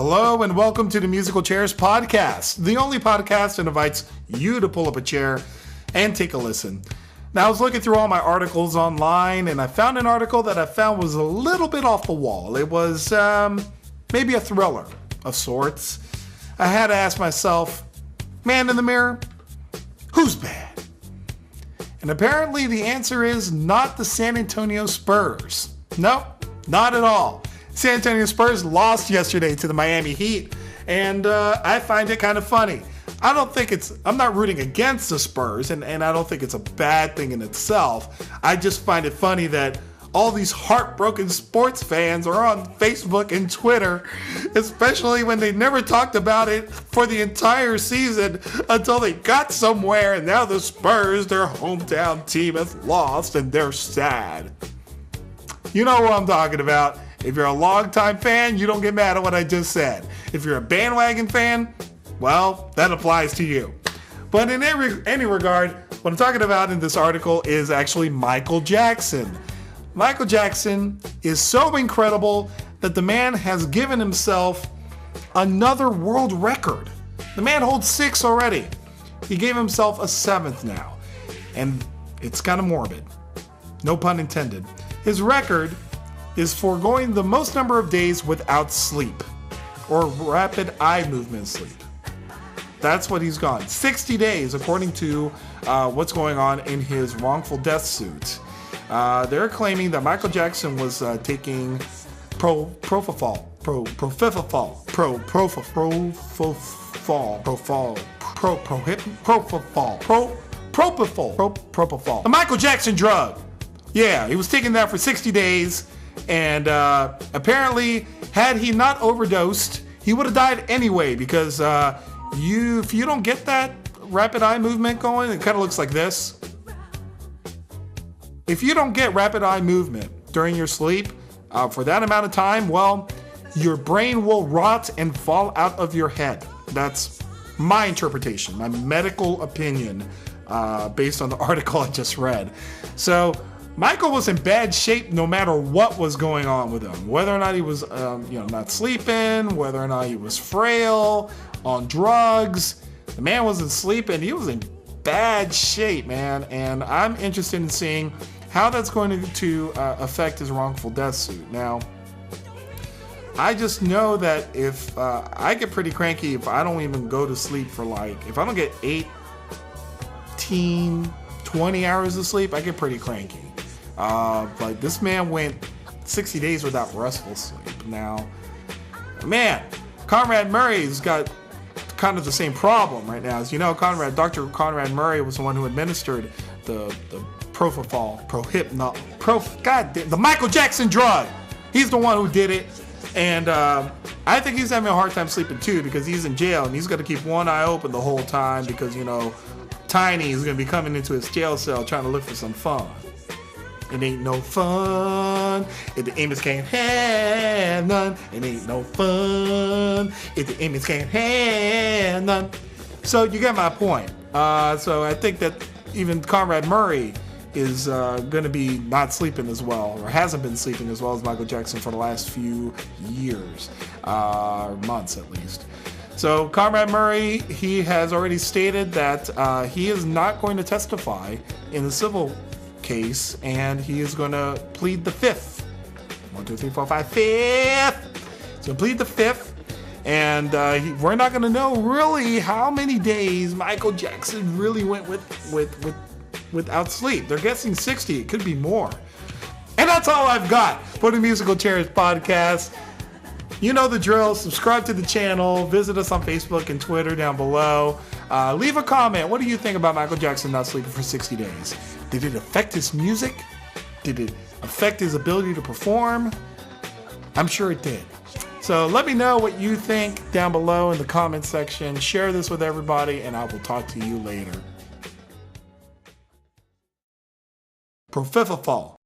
Hello and welcome to the Musical Chairs Podcast, the only podcast that invites you to pull up a chair and take a listen. Now, I was looking through all my articles online and I found an article that I found was a little bit off the wall. It was maybe a thriller of sorts. I had to ask myself, man in the mirror, who's bad? And apparently the answer is not the San Antonio Spurs. No, not at all. San Antonio Spurs lost yesterday to the Miami Heat, and I find it kind of funny. I'm not rooting against the Spurs, and I don't think it's a bad thing in itself. I just find it funny that all these heartbroken sports fans are on Facebook and Twitter, especially when they never talked about it for the entire season until they got somewhere, and now the Spurs, their hometown team, has lost, and they're sad. You know what I'm talking about. If you're a longtime fan, you don't get mad at what I just said. If you're a bandwagon fan, well, that applies to you. But in any regard, what I'm talking about in this article is actually Michael Jackson. Michael Jackson is so incredible that the man has given himself another world record. The man holds 6 already. He gave himself a 7th now. And it's kind of morbid. No pun intended. His record is foregoing the most number of days without sleep, or rapid eye movement sleep. That's what he's gone. 60 days, according to what's going on in his wrongful death suit. They're claiming that Michael Jackson was taking propofol, the Michael Jackson drug. Yeah, he was taking that for 60 days. And apparently, had he not overdosed, he would have died anyway, because if you don't get that rapid eye movement going, it kind of looks like this. If you don't get rapid eye movement during your sleep for that amount of time, well, your brain will rot and fall out of your head. That's my interpretation, my medical opinion, based on the article I just read. So Michael was in bad shape no matter what was going on with him. Whether or not he was not sleeping, whether or not he was frail, on drugs. The man wasn't sleeping. He was in bad shape, man. And I'm interested in seeing how that's going to affect his wrongful death suit. Now, I just know that if I get pretty cranky if I don't even go to sleep for if I don't get 18, 20 hours of sleep, I get pretty cranky. But this man went 60 days without restful sleep. Now, man, Conrad Murray's got kind of the same problem right now. As you know, Dr. Conrad Murray was the one who administered the propofol, the Michael Jackson drug. He's the one who did it. And I think he's having a hard time sleeping too, because he's in jail and he's got to keep one eye open the whole time because, Tiny is going to be coming into his jail cell trying to look for some fun. It ain't no fun if the Emmys can't have none. It ain't no fun if the Emmys can't have none. So you get my point. So I think that even Conrad Murray is going to be not sleeping as well, or hasn't been sleeping as well as Michael Jackson for the last few years, months at least. So Conrad Murray, he has already stated that he is not going to testify in the civil case, and he is going to plead the 5th. 1, 2, 3, 4, 5, 5th. He's going to plead the 5th, and we're not going to know really how many days Michael Jackson really went without sleep. They're guessing 60. It could be more. And that's all I've got for the Musical Chairs Podcast. You know the drill. Subscribe to the channel. Visit us on Facebook and Twitter down below. Leave a comment. What do you think about Michael Jackson not sleeping for 60 days? Did it affect his music? Did it affect his ability to perform? I'm sure it did. So let me know what you think down below in the comment section. Share this with everybody, and I will talk to you later. Propofol.